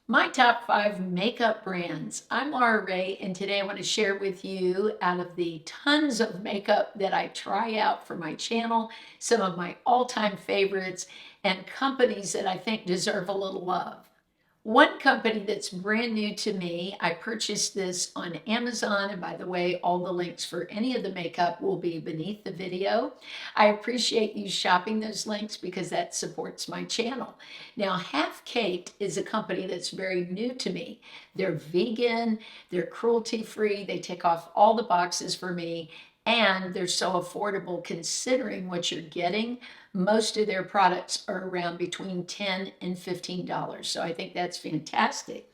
My top 5 makeup brands. I'm Laura Ray, and today I want to share with you out of the tons of makeup that I try out for my channel, some of my all-time favorites and companies that I think deserve a little love. One company that's brand new to me, I purchased this on Amazon, and by the way, all the links for any of the makeup will be beneath the video. I appreciate you shopping those links because that supports my channel. Now, Half Caked is a company that's very new to me. They're vegan, they're cruelty-free, they tick off all the boxes for me, and they're so affordable considering what you're getting. Most of their products are around between $10 and $15. So I think that's fantastic.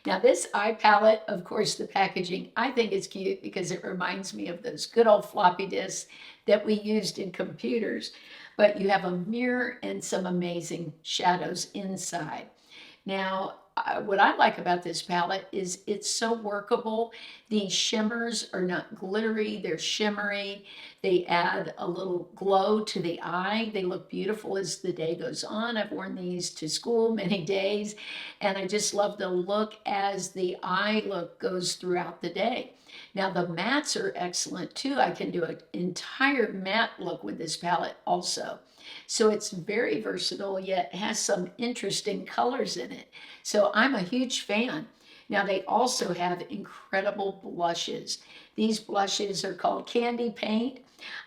Now this eye palette, of course, the packaging, I think is cute because it reminds me of those good old floppy disks that we used in computers. But you have a mirror and some amazing shadows inside. Now, what I like about this palette is it's so workable. The shimmers are not glittery, they're shimmery. They add a little glow to the eye. They look beautiful as the day goes on. I've worn these to school many days, and I just love the look as the eye look goes throughout the day. Now the mattes are excellent too. I can do an entire matte look with this palette also. So it's very versatile, yet has some interesting colors in it. So I'm a huge fan. Now they also have incredible blushes. These blushes are called Candy Paint.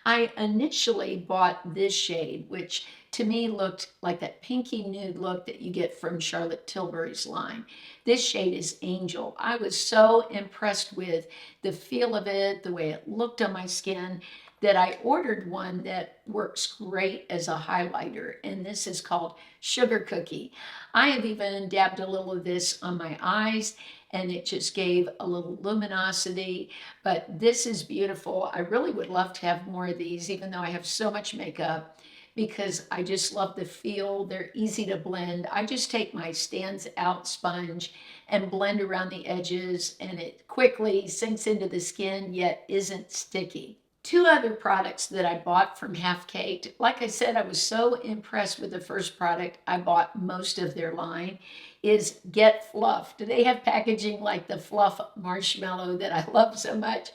I initially bought this shade, which to me looked like that pinky nude look that you get from Charlotte Tilbury's line. This shade is Angel. I was so impressed with the feel of it, the way it looked on my skin, that I ordered one that works great as a highlighter, and this is called Sugar Cookie. I have even dabbed a little of this on my eyes, and it just gave a little luminosity, but this is beautiful. I really would love to have more of these, even though I have so much makeup, because I just love the feel. They're easy to blend. I just take my Stands Out sponge and blend around the edges, and it quickly sinks into the skin, yet isn't sticky. Two other products that I bought from Half Caked. Like I said, I was so impressed with the first product, I bought most of their line, is Get Fluffed. They have packaging like the Fluff Marshmallow that I love so much.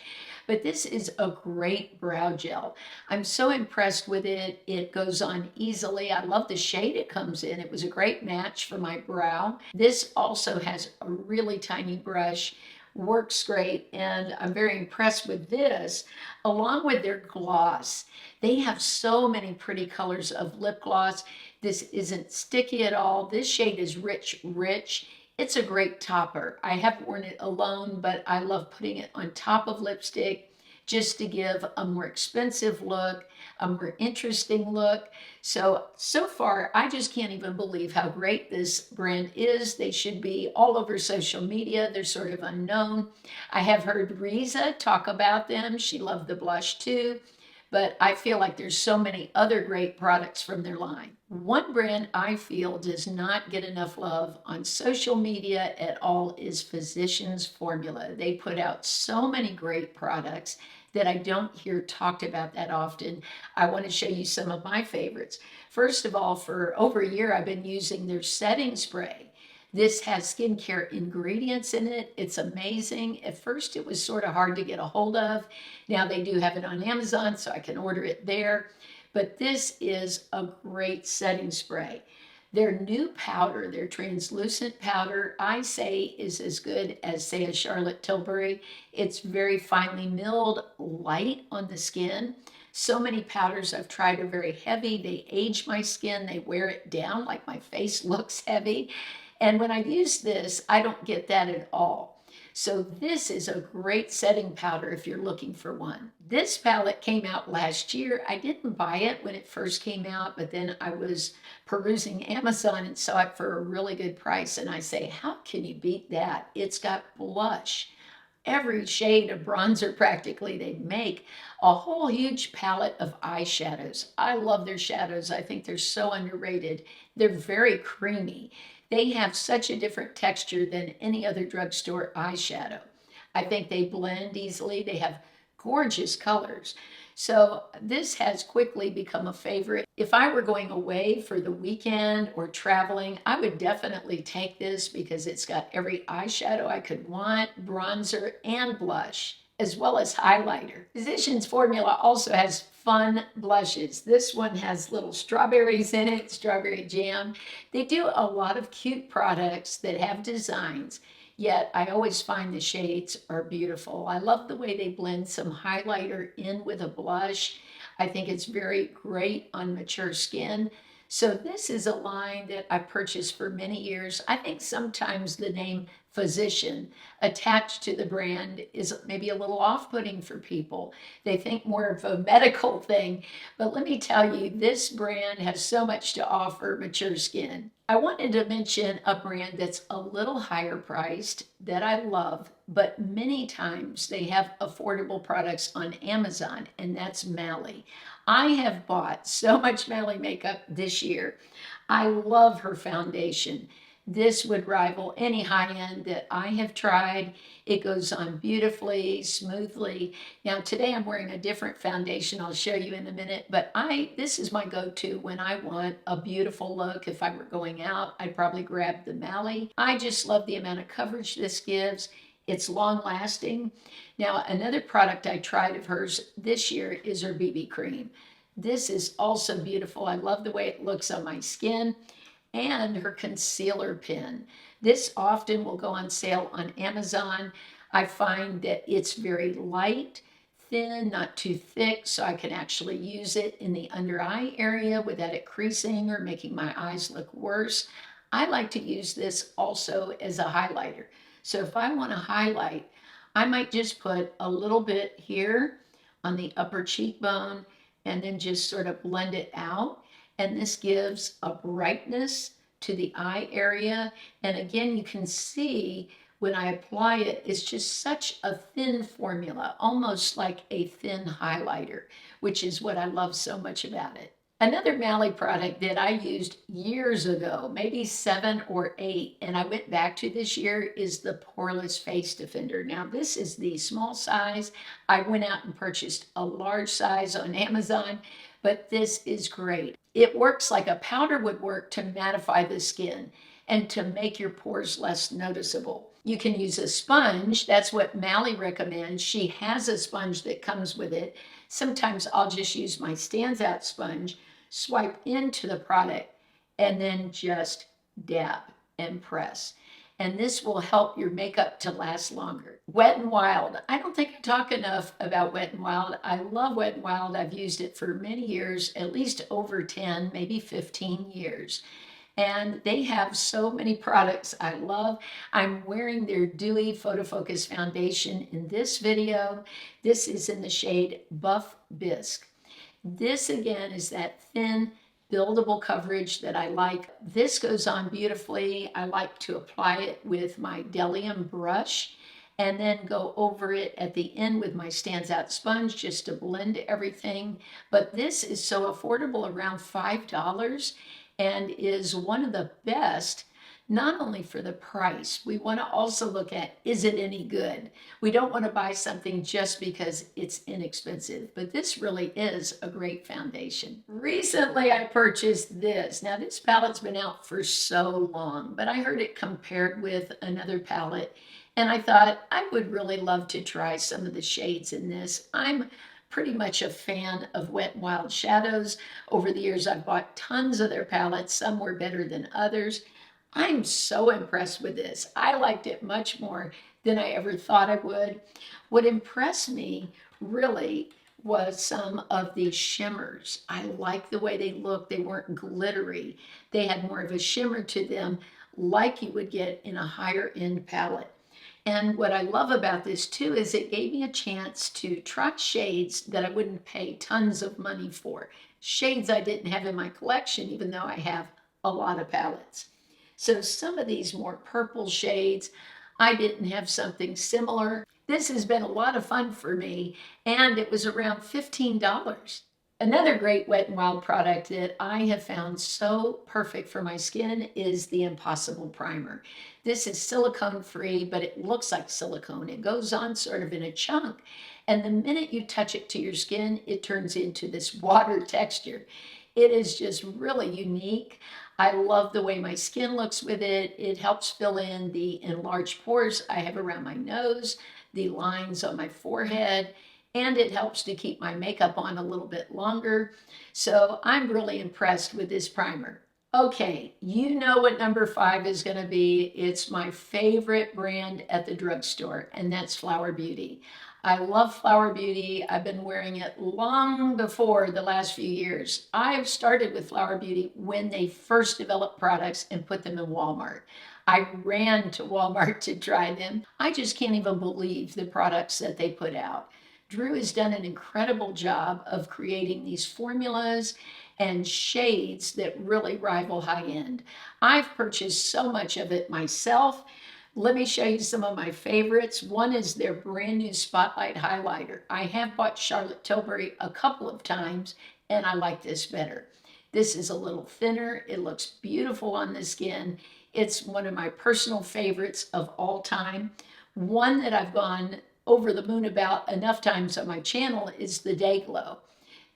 But this is a great brow gel. I'm so impressed with it. It goes on easily. I love the shade it comes in. It was a great match for my brow. This also has a really tiny brush, works great, and I'm very impressed with this, along with their gloss. They have so many pretty colors of lip gloss. This isn't sticky at all. This shade is rich. It's a great topper. I have worn it alone, but I love putting it on top of lipstick just to give a more expensive look, a more interesting look. So far, I just can't even believe how great this brand is. They should be all over social media. They're sort of unknown. I have heard Riza talk about them. She loved the blush too. But I feel like there's so many other great products from their line. One brand I feel does not get enough love on social media at all is Physicians Formula. They put out so many great products that I don't hear talked about that often. I want to show you some of my favorites. First of all, for over a year, I've been using their setting spray. This has skincare ingredients in it. It's amazing. At first, it was sort of hard to get a hold of. Now they do have it on Amazon, so I can order it there. But this is a great setting spray. Their new powder, their translucent powder, I say is as good as, say, a Charlotte Tilbury. It's very finely milled, light on the skin. So many powders I've tried are very heavy. They age my skin. They wear it down, like my face looks heavy. And when I use this, I don't get that at all. So this is a great setting powder if you're looking for one. This palette came out last year. I didn't buy it when it first came out, but then I was perusing Amazon and saw it for a really good price. And I say, how can you beat that? It's got blush, every shade of bronzer practically they make, a whole huge palette of eyeshadows. I love their shadows. I think they're so underrated. They're very creamy. They have such a different texture than any other drugstore eyeshadow. I think they blend easily. They have gorgeous colors. So this has quickly become a favorite. If I were going away for the weekend or traveling, I would definitely take this because it's got every eyeshadow I could want, bronzer and blush, as well as highlighter. Physicians Formula also has fun blushes. This one has little strawberries in it, strawberry jam. They do a lot of cute products that have designs. Yet I always find the shades are beautiful. I love the way they blend some highlighter in with a blush. I think it's very great on mature skin. So this is a line that I've purchased for many years. I think sometimes the name physician attached to the brand is maybe a little off-putting for people. They think more of a medical thing. But let me tell you, this brand has so much to offer mature skin. I wanted to mention a brand that's a little higher priced that I love, but many times they have affordable products on Amazon, and that's Maui. I have bought so much Maui makeup this year. I love her foundation. This would rival any high end that I have tried. It goes on beautifully, smoothly. Now today I'm wearing a different foundation I'll show you in a minute, but this is my go-to when I want a beautiful look. If I were going out, I'd probably grab the Maui. I just love the amount of coverage this gives. It's long lasting. Now another product I tried of hers this year is her BB cream. This is also beautiful. I love the way it looks on my skin, and her concealer pen. This often will go on sale on Amazon. I find that it's very light, thin, not too thick, so I can actually use it in the under eye area without it creasing or making my eyes look worse. I like to use this also as a highlighter. So if I want to highlight, I might just put a little bit here on the upper cheekbone and then just sort of blend it out. And this gives a brightness to the eye area. And again, you can see when I apply it, it's just such a thin formula, almost like a thin highlighter, which is what I love so much about it. Another Maui product that I used years ago, maybe 7 or 8, and I went back to this year, is the Poreless Face Defender. Now this is the small size. I went out and purchased a large size on Amazon, but this is great. It works like a powder would work to mattify the skin and to make your pores less noticeable. You can use a sponge. That's what Maui recommends. She has a sponge that comes with it. Sometimes I'll just use my Stands Out sponge, swipe into the product, and then just dab and press. And this will help your makeup to last longer. Wet n Wild. I don't think I talk enough about Wet n Wild. I love Wet n Wild. I've used it for many years, at least over 10, maybe 15 years. And they have so many products I love. I'm wearing their Dewy Photofocus foundation in this video. This is in the shade Buff Bisque. This again is that thin, buildable coverage that I like. This goes on beautifully. I like to apply it with my Delium brush and then go over it at the end with my Stands Out sponge just to blend everything. But this is so affordable, around $5, and is one of the best, not only for the price. We want to also look at, is it any good? We don't want to buy something just because it's inexpensive, but this really is a great foundation. Recently, I purchased this. Now, this palette's been out for so long, but I heard it compared with another palette, and I thought I would really love to try some of the shades in this. I'm pretty much a fan of Wet n Wild shadows. Over the years, I've bought tons of their palettes. Some were better than others. I'm so impressed with this. I liked it much more than I ever thought I would. What impressed me really was some of these shimmers. I like the way they looked. They weren't glittery. They had more of a shimmer to them, like you would get in a higher end palette. And what I love about this too is it gave me a chance to try shades that I wouldn't pay tons of money for. Shades I didn't have in my collection, even though I have a lot of palettes. So some of these more purple shades, I didn't have something similar. This has been a lot of fun for me, and it was around $15. Another great Wet n Wild product that I have found so perfect for my skin is the Impossible Primer. This is silicone free, but it looks like silicone. It goes on sort of in a chunk. And the minute you touch it to your skin, it turns into this water texture. It is just really unique. I love the way my skin looks with it. It helps fill in the enlarged pores I have around my nose, the lines on my forehead, and it helps to keep my makeup on a little bit longer. So I'm really impressed with this primer. Okay, you know what number 5 is going to be. It's my favorite brand at the drugstore, and that's Flower Beauty. I love Flower Beauty. I've been wearing it long before the last few years. I've started with Flower Beauty when they first developed products and put them in Walmart. I ran to Walmart to try them. I just can't even believe the products that they put out. Drew has done an incredible job of creating these formulas and shades that really rival high end. I've purchased so much of it myself. Let me show you some of my favorites. One is their brand new Spotlight Highlighter. I have bought Charlotte Tilbury a couple of times, and I like this better. This is a little thinner. It looks beautiful on the skin. It's one of my personal favorites of all time. One that I've gone over the moon about enough times on my channel is the Day Glow.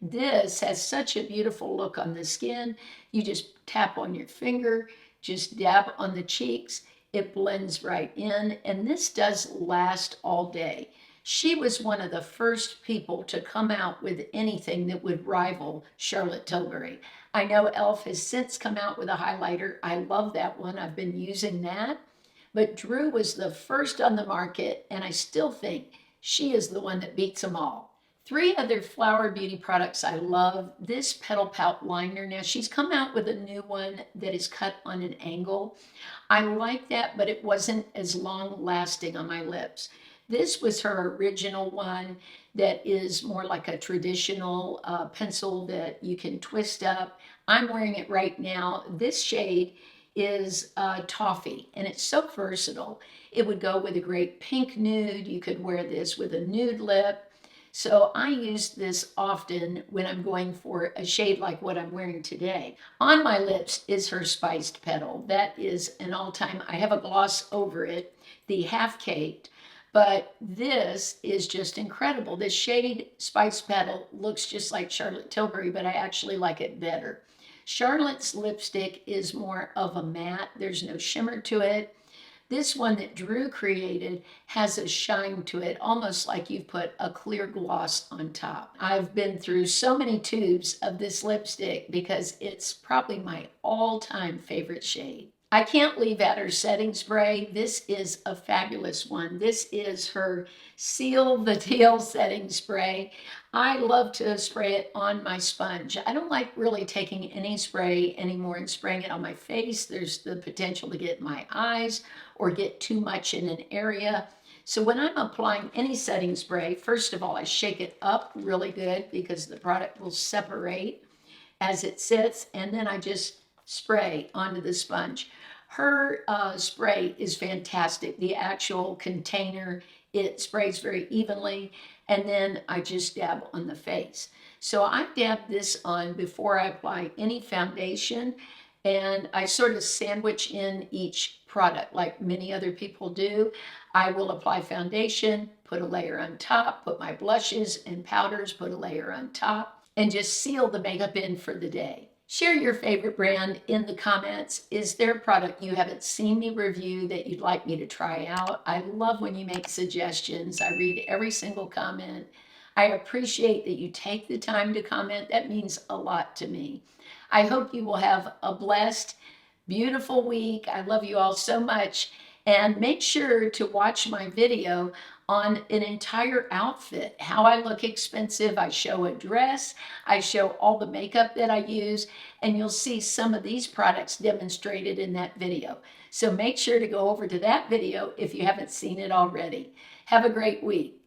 This has such a beautiful look on the skin. You just tap on your finger, just dab on the cheeks. It blends right in, and this does last all day. She was one of the first people to come out with anything that would rival Charlotte Tilbury. I know e.l.f. has since come out with a highlighter. I love that one. I've been using that. But Drew was the first on the market, and I still think she is the one that beats them all. 3 other Flower Beauty products I love. This Petal Pout liner. Now, she's come out with a new one that is cut on an angle. I like that, but it wasn't as long lasting on my lips. This was her original one that is more like a traditional pencil that you can twist up. I'm wearing it right now. This shade is Toffee, and it's so versatile. It would go with a great pink nude. You could wear this with a nude lip. So I use this often when I'm going for a shade like what I'm wearing today. On my lips is her Spiced Petal. That is an all-time. I have a gloss over it, the Half Caked, but this is just incredible. This shade Spiced Petal looks just like Charlotte Tilbury, but I actually like it better. Charlotte's lipstick is more of a matte. There's no shimmer to it. This one that Drew created has a shine to it, almost like you've put a clear gloss on top. I've been through so many tubes of this lipstick because it's probably my all-time favorite shade. I can't leave out her setting spray. This is a fabulous one. This is her Seal the Deal setting spray. I love to spray it on my sponge. I don't like really taking any spray anymore and spraying it on my face. There's the potential to get in my eyes or get too much in an area. So when I'm applying any setting spray, first of all, I shake it up really good because the product will separate as it sits, and then I just spray onto the sponge. Her spray is fantastic. The actual container, it sprays very evenly, and then I just dab on the face. So I dab this on before I apply any foundation, and I sort of sandwich in each product like many other people do. I will apply foundation, put a layer on top, put my blushes and powders, put a layer on top, and just seal the makeup in for the day. Share your favorite brand in the comments. Is there a product you haven't seen me review that you'd like me to try out? I love when you make suggestions. I read every single comment. I appreciate that you take the time to comment. That means a lot to me. I hope you will have a blessed, beautiful week. I love you all so much. And make sure to watch my video on an entire outfit, how I look expensive. I show a dress, I show all the makeup that I use, and you'll see some of these products demonstrated in that video. So make sure to go over to that video if you haven't seen it already. Have a great week.